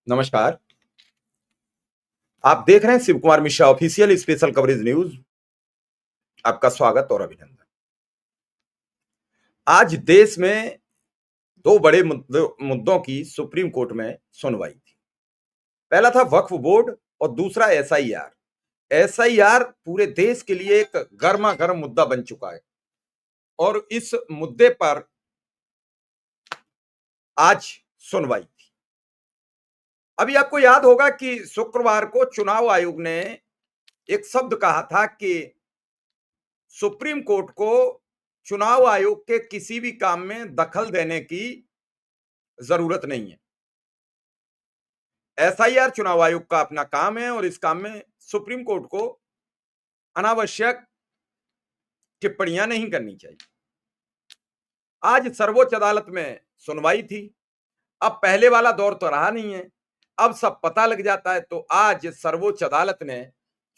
नमस्कार। आप देख रहे हैं Shiv Kumar Mishra official special coverage news. आपका स्वागत और अभिनंदन। आज देश में दो बड़े मुद्दों की सुप्रीम कोर्ट में सुनवाई थी। पहला था वक्फ बोर्ड और दूसरा एसआईआर। एसआईआर पूरे देश के लिए एक गर्मा गर्म मुद्दा बन चुका है और इस मुद्दे पर आज सुनवाई थी। अभी आपको याद होगा कि शुक्रवार को चुनाव आयोग ने एक शब्द कहा था कि सुप्रीम कोर्ट को चुनाव आयोग के किसी भी काम में दखल देने की जरूरत नहीं है। एसआईआर चुनाव आयोग का अपना काम है और इस काम में सुप्रीम कोर्ट को अनावश्यक टिप्पणियां नहीं करनी चाहिए। आज सर्वोच्च अदालत में सुनवाई थी। अब पहले वाला दौर तो रहा नहीं है, अब सब पता लग जाता है। तो आज सर्वोच्च अदालत ने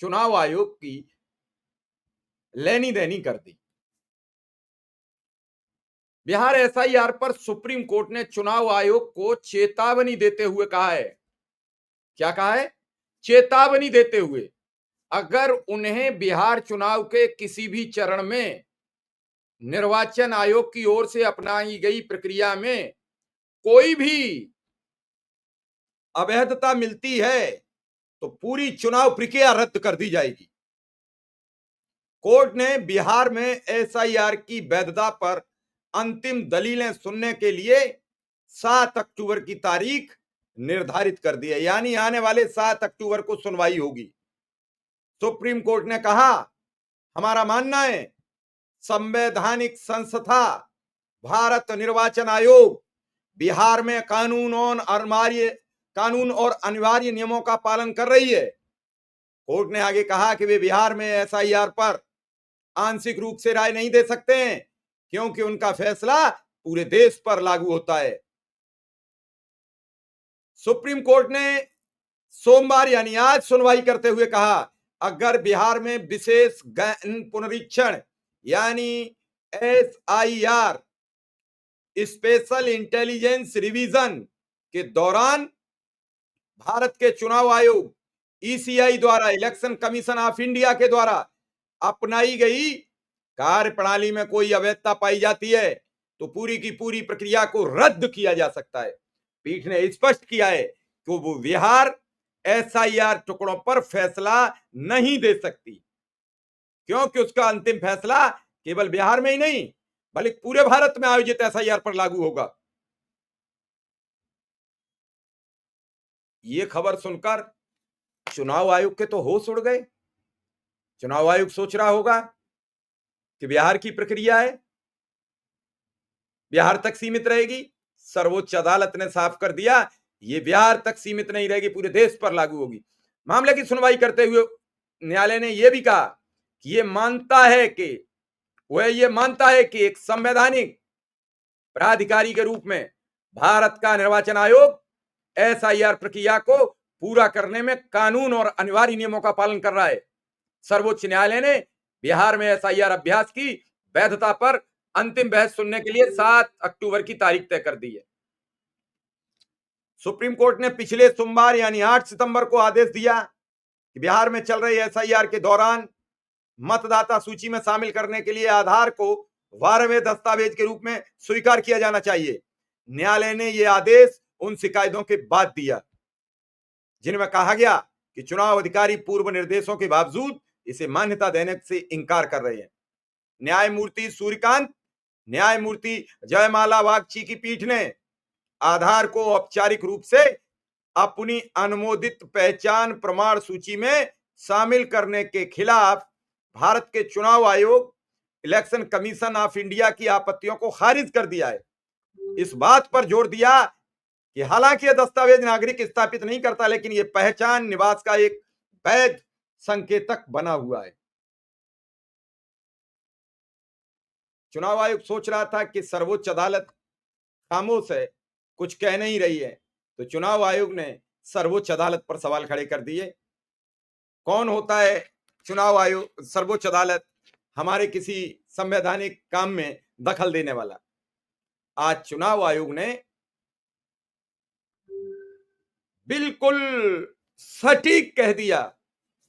चुनाव आयोग की लेनी देनी कर दी। बिहार एसआईआर पर सुप्रीम कोर्ट ने चुनाव आयोग को चेतावनी देते हुए कहा है। क्या कहा है? चेतावनी देते हुए अगर उन्हें बिहार चुनाव के किसी भी चरण में निर्वाचन आयोग की ओर से अपनाई गई प्रक्रिया में कोई भी अवैधता मिलती है तो पूरी चुनाव प्रक्रिया रद्द कर दी जाएगी। कोर्ट ने बिहार में एसआईआर की वैधता पर अंतिम दलीलें सुनने के लिए 7 अक्टूबर की तारीख निर्धारित कर दी है, यानी आने वाले 7 अक्टूबर को सुनवाई होगी। सुप्रीम कोर्ट ने कहा, हमारा मानना है संवैधानिक संस्था भारत निर्वाचन आयोग बिहार में कानून और अनिवार्य नियमों का पालन कर रही है। कोर्ट ने आगे कहा कि वे बिहार में एसआईआर पर आंशिक रूप से राय नहीं दे सकते हैं क्योंकि उनका फैसला पूरे देश पर लागू होता है। सुप्रीम कोर्ट ने सोमवार यानी आज सुनवाई करते हुए कहा, अगर बिहार में विशेष गहन पुनरीक्षण यानी एसआईआर स्पेशल इंटेलिजेंस रिवीजन के दौरान भारत के चुनाव आयोग ईसीआई द्वारा, इलेक्शन कमीशन ऑफ इंडिया के द्वारा अपनाई गई कार्य प्रणाली में कोई अवैधता पाई जाती है तो पूरी की पूरी प्रक्रिया को रद्द किया जा सकता है। पीठ ने स्पष्ट किया है कि वो बिहार एसआईआर टुकड़ों पर फैसला नहीं दे सकती क्योंकि उसका अंतिम फैसला केवल बिहार में ही नहीं बल्कि पूरे भारत में आयोजित एसआईआर पर लागू होगा। ये खबर सुनकर चुनाव आयोग के तो होश उड़ गए। चुनाव आयोग सोच रहा होगा कि बिहार की प्रक्रिया है, बिहार तक सीमित रहेगी। सर्वोच्च अदालत ने साफ कर दिया, ये बिहार तक सीमित नहीं रहेगी, पूरे देश पर लागू होगी। मामले की सुनवाई करते हुए न्यायालय ने यह भी कहा कि ये मानता है कि एक संवैधानिक प्राधिकारी के रूप में भारत का निर्वाचन आयोग एसआईआर प्रक्रिया को पूरा करने में कानून और अनिवार्य नियमों का पालन कर रहा है। सर्वोच्च न्यायालय ने बिहार में एसआईआर अभ्यास की वैधता पर अंतिम बहस सुनने के लिए 7 अक्टूबर की तारीख तय कर दी है। सुप्रीम कोर्ट ने पिछले सोमवार यानी 8 सितंबर को आदेश दिया कि बिहार में चल रही एसआईआर के दौरान मतदाता सूची में शामिल करने के लिए आधार को 12वें दस्तावेज के रूप में स्वीकार किया जाना चाहिए। न्यायालय ने यह आदेश उन शिकायतों के बाद दिया जिनमें कहा गया कि चुनाव अधिकारी पूर्व निर्देशों के बावजूद इसे मान्यता देने से इंकार कर रहे हैं। न्यायमूर्ति सूर्यकांत, न्यायमूर्ति जयमाला बागची की पीठ ने आधार को औपचारिक रूप से अपनी अनुमोदित पहचान प्रमाण सूची में शामिल करने के खिलाफ भारत के चुनाव आयोग, इलेक्शन कमीशन ऑफ इंडिया की आपत्तियों को खारिज कर दिया है। इस बात पर जोर दिया कि हालांकि यह दस्तावेज नागरिक स्थापित नहीं करता लेकिन यह पहचान निवास का एक वैध संकेतक बना हुआ है। चुनाव आयोग सोच रहा था कि सर्वोच्च अदालत खामोश है, कुछ कह नहीं रही है, तो चुनाव आयोग ने सर्वोच्च अदालत पर सवाल खड़े कर दिए। कौन होता है चुनाव आयोग, सर्वोच्च अदालत हमारे किसी संवैधानिक काम में दखल देने वाला? आज चुनाव आयोग ने बिल्कुल सटीक कह दिया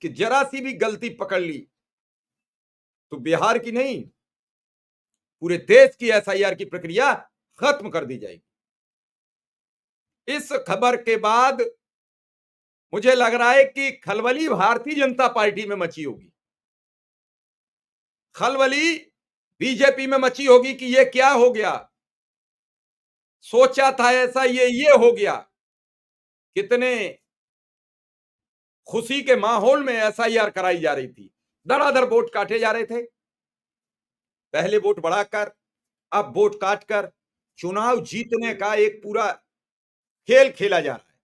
कि जरा सी भी गलती पकड़ ली तो बिहार की नहीं, पूरे देश की एसआईआर की प्रक्रिया खत्म कर दी जाएगी। इस खबर के बाद मुझे लग रहा है कि खलबली भारतीय जनता पार्टी में मची होगी, खलबली बीजेपी में मची होगी कि ये क्या हो गया, सोचा था ऐसा, ये हो गया। कितने खुशी के माहौल में एसआईआर कराई जा रही थी, धड़ाधड़ वोट काटे जा रहे थे। पहले वोट बढ़ाकर, अब वोट काटकर चुनाव जीतने का एक पूरा खेल खेला जा रहा है।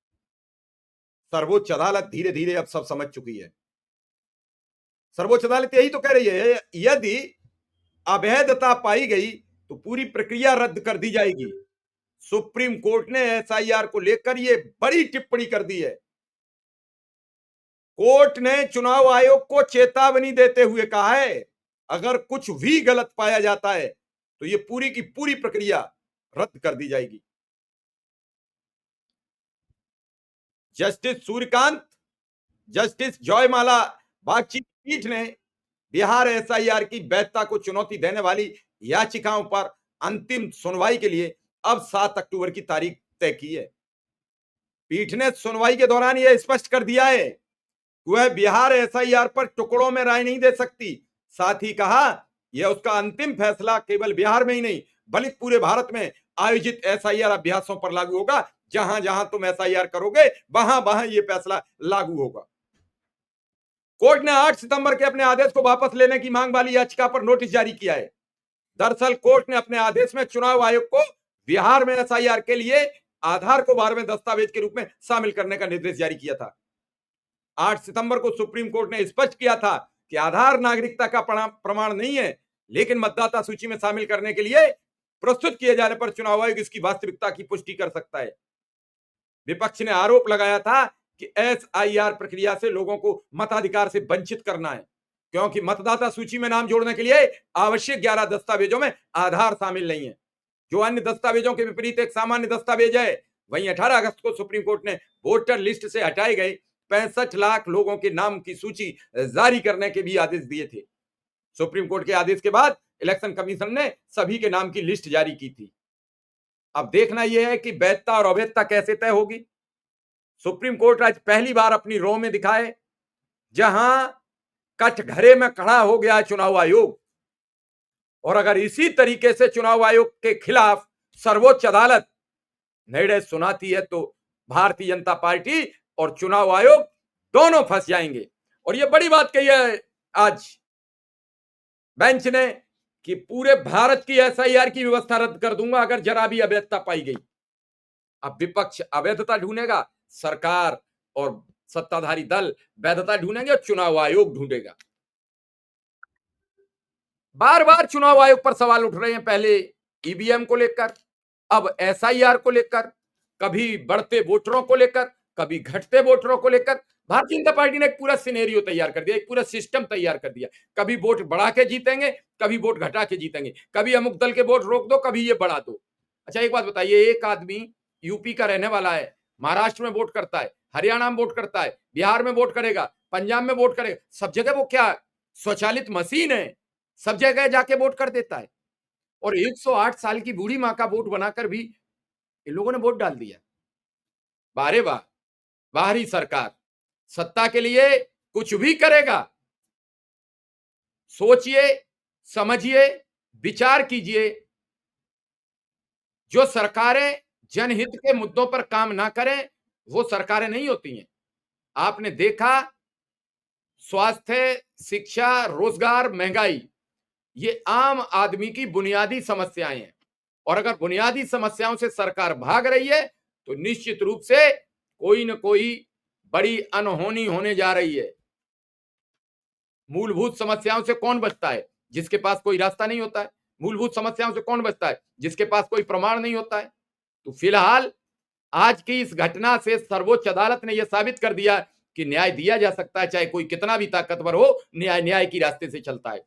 सर्वोच्च अदालत धीरे धीरे अब सब समझ चुकी है। सर्वोच्च अदालत यही तो कह रही है, यदि अवैधता पाई गई तो पूरी प्रक्रिया रद्द कर दी जाएगी। सुप्रीम कोर्ट ने एसआईआर को लेकर ये बड़ी टिप्पणी कर दी है। कोर्ट ने चुनाव आयोग को चेतावनी देते हुए कहा है, अगर कुछ भी गलत पाया जाता है तो ये पूरी की पूरी प्रक्रिया रद्द कर दी जाएगी। जस्टिस सूर्यकांत, जस्टिस जयमाला बागची की पीठ ने बिहार एसआईआर की वैधता को चुनौती देने वाली याचिकाओं पर अंतिम सुनवाई के लिए अब 7 अक्टूबर की तारीख तय की है। पीठ ने सुनवाई के दौरान यह स्पष्ट कर दिया है कि वह बिहार एसआईआर पर टुकड़ों में राय नहीं दे सकती। साथ ही कहा, यह उसका अंतिम फैसला केवल बिहार में ही नहीं बल्कि पूरे भारत में आयोजित एसआईआर अभ्यासों पर लागू होगा। जहां जहां तुम एसआईआर करोगे वहां वहां यह फैसला लागू होगा। कोर्ट ने 8 सितंबर के अपने आदेश को वापस लेने की मांग वाली याचिका पर नोटिस जारी किया है। दरअसल कोर्ट ने अपने आदेश में चुनाव आयोग को बिहार में एसआईआर के लिए आधार को 12वें दस्तावेज के रूप में शामिल करने का निर्देश जारी किया था। 8 सितंबर को सुप्रीम कोर्ट ने स्पष्ट किया था कि आधार नागरिकता का प्रमाण नहीं है, लेकिन मतदाता सूची में शामिल करने के लिए प्रस्तुत किए जाने पर चुनाव आयोग इसकी वास्तविकता की पुष्टि कर सकता है। विपक्ष ने आरोप लगाया था कि एसआईआर प्रक्रिया से लोगों को मताधिकार से वंचित करना है, क्योंकि मतदाता सूची में नाम जोड़ने के लिए आवश्यक 11 दस्तावेजों में आधार शामिल नहीं है, जो अन्य दस्तावेजों के विपरीत एक सामान्य दस्तावेज है। वहीं 18 अगस्त को सुप्रीम कोर्ट ने वोटर लिस्ट से हटाए गए 65 लाख लोगों के नाम की सूची जारी करने के भी आदेश दिए थे। सुप्रीम कोर्ट के आदेश के बाद इलेक्शन कमीशन ने सभी के नाम की लिस्ट जारी की थी। अब देखना यह है कि वैधता और अवैधता कैसे तय होगी। सुप्रीम कोर्ट आज पहली बार अपनी रो में दिखाए, जहां कटघरे में खड़ा हो गया चुनाव आयोग। और अगर इसी तरीके से चुनाव आयोग के खिलाफ सर्वोच्च अदालत निर्णय सुनाती है तो भारतीय जनता पार्टी और चुनाव आयोग दोनों फंस जाएंगे। और यह बड़ी बात कही है आज बेंच ने कि पूरे भारत की एसआईआर की व्यवस्था रद्द कर दूंगा अगर जरा भी अवैधता पाई गई। अब विपक्ष अवैधता ढूंढेगा, सरकार और सत्ताधारी दल वैधता ढूंढेंगे और चुनाव आयोग ढूंढेगा। बार बार चुनाव आयोग पर सवाल उठ रहे हैं, पहले ईवीएम को लेकर, अब एसआईआर को लेकर, कभी बढ़ते वोटरों को लेकर, कभी घटते वोटरों को लेकर। भारतीय जनता पार्टी ने एक पूरा सिनेरियो तैयार कर दिया, एक पूरा सिस्टम तैयार कर दिया। कभी वोट बढ़ा के जीतेंगे, कभी वोट घटा के जीतेंगे, कभी अमुक दल के वोट रोक दो, कभी ये बढ़ा दो। अच्छा एक बात बताइए, एक आदमी यूपी का रहने वाला है, महाराष्ट्र में वोट करता है, हरियाणा में वोट करता है, बिहार में वोट करेगा, पंजाब में वोट करेगा, सब जगह वो क्या स्वचालित मशीन है, सब जगह जाके वोट कर देता है। और 108 साल की बूढ़ी मां का वोट बनाकर भी इन लोगों ने वोट डाल दिया। बारे वाह, बाहरी सरकार सत्ता के लिए कुछ भी करेगा। सोचिए, समझिए, विचार कीजिए। जो सरकारें जनहित के मुद्दों पर काम ना करें वो सरकारें नहीं होती हैं। आपने देखा, स्वास्थ्य, शिक्षा, रोजगार, महंगाई, ये आम आदमी की बुनियादी समस्याएं हैं। और अगर बुनियादी समस्याओं से सरकार भाग रही है तो निश्चित रूप से कोई न कोई बड़ी अनहोनी होने जा रही है। मूलभूत समस्याओं से कौन बचता है? जिसके पास कोई रास्ता नहीं होता है। मूलभूत समस्याओं से कौन बचता है? जिसके पास कोई प्रमाण नहीं होता है। तो फिलहाल आज की इस घटना से सर्वोच्च अदालत ने यह साबित कर दिया कि न्याय दिया जा सकता है, चाहे कोई कितना भी ताकतवर हो, न्याय की रास्ते से चलता है।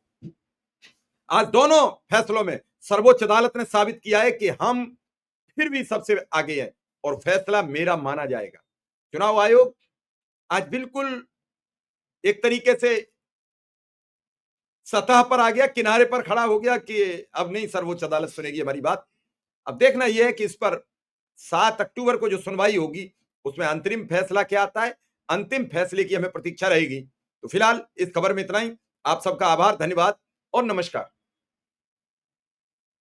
आज दोनों फैसलों में सर्वोच्च अदालत ने साबित किया है कि हम फिर भी सबसे आगे हैं और फैसला मेरा माना जाएगा। चुनाव आयोग आज बिल्कुल एक तरीके से सतह पर आ गया, किनारे पर खड़ा हो गया कि अब नहीं सर्वोच्च अदालत सुनेगी हमारी बात। अब देखना यह है कि इस पर 7 अक्टूबर को जो सुनवाई होगी उसमें अंतरिम फैसला क्या आता है। अंतिम फैसले की हमें प्रतीक्षा रहेगी। तो फिलहाल इस खबर में इतना ही। आप सबका आभार, धन्यवाद और नमस्कार।